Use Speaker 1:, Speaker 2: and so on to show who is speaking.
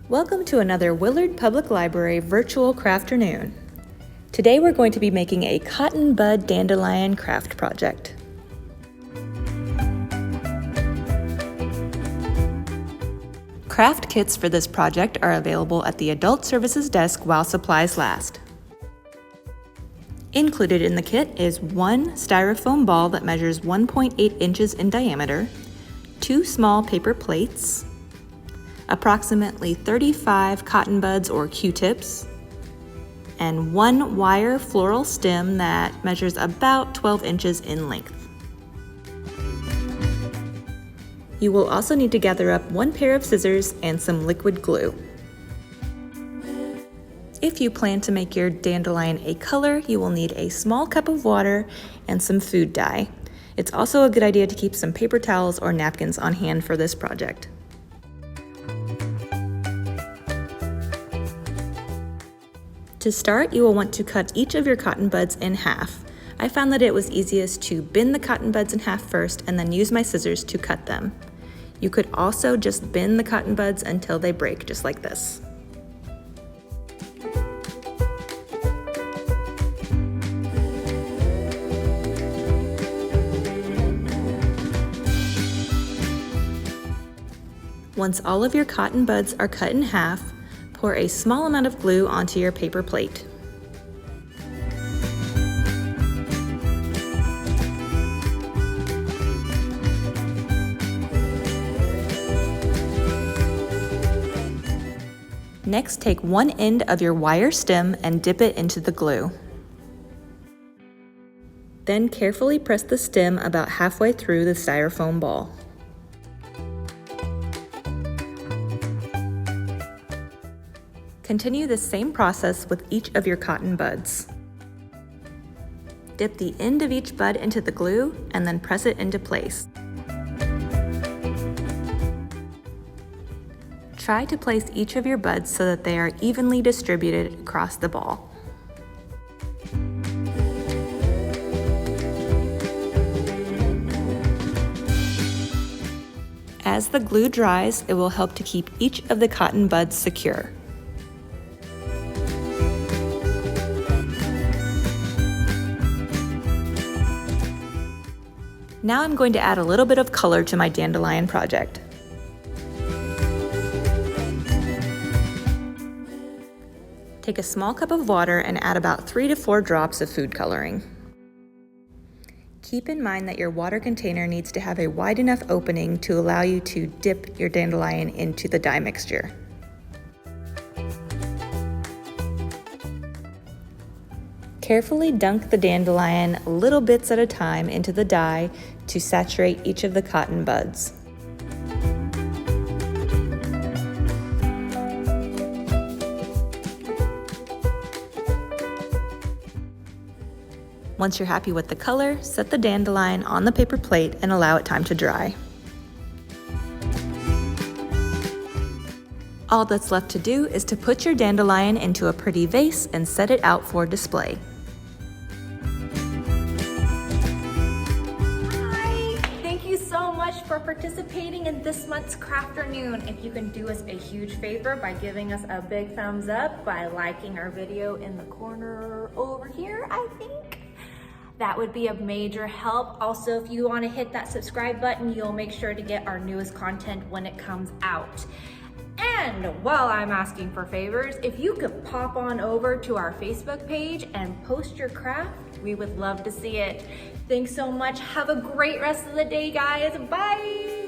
Speaker 1: Welcome to another Willard Public Library virtual Crafternoon. Today we're going to be making a cotton bud dandelion craft project. Craft kits for this project are available at the Adult Services desk while supplies last. Included in the kit is one styrofoam ball that measures 1.8 inches in diameter, 2 small paper plates, approximately 35 cotton buds or Q-tips, and 1 wire floral stem that measures about 12 inches in length. You will also need to gather up 1 pair of scissors and some liquid glue. If you plan to make your dandelion a color, you will need a small cup of water and some food dye. It's also a good idea to keep some paper towels or napkins on hand for this project. To start, you will want to cut each of your cotton buds in half. I found that it was easiest to bend the cotton buds in half first and then use my scissors to cut them. You could also just bend the cotton buds until they break, just like this. Once all of your cotton buds are cut in half, pour a small amount of glue onto your paper plate. Next, take one end of your wire stem and dip it into the glue. Then carefully press the stem about halfway through the styrofoam ball. Continue the same process with each of your cotton buds. Dip the end of each bud into the glue and then press it into place. Try to place each of your buds so that they are evenly distributed across the ball. As the glue dries, it will help to keep each of the cotton buds secure. Now I'm going to add a little bit of color to my dandelion project. Take a small cup of water and add about 3 to 4 drops of food coloring. Keep in mind that your water container needs to have a wide enough opening to allow you to dip your dandelion into the dye mixture. Carefully dunk the dandelion little bits at a time into the dye to saturate each of the cotton buds. Once you're happy with the color, set the dandelion on the paper plate and allow it time to dry. All that's left to do is to put your dandelion into a pretty vase and set it out for display.
Speaker 2: So much for participating in this month's Crafternoon. If you can do us a huge favor by giving us a big thumbs up, by liking our video in the corner over here, I think that would be a major help. Also, if you want to hit that subscribe button, you'll make sure to get our newest content when it comes out. And while I'm asking for favors, if you could pop on over to our Facebook page and post your craft, we would love to see it. Thanks so much. Have a great rest of the day, guys. Bye.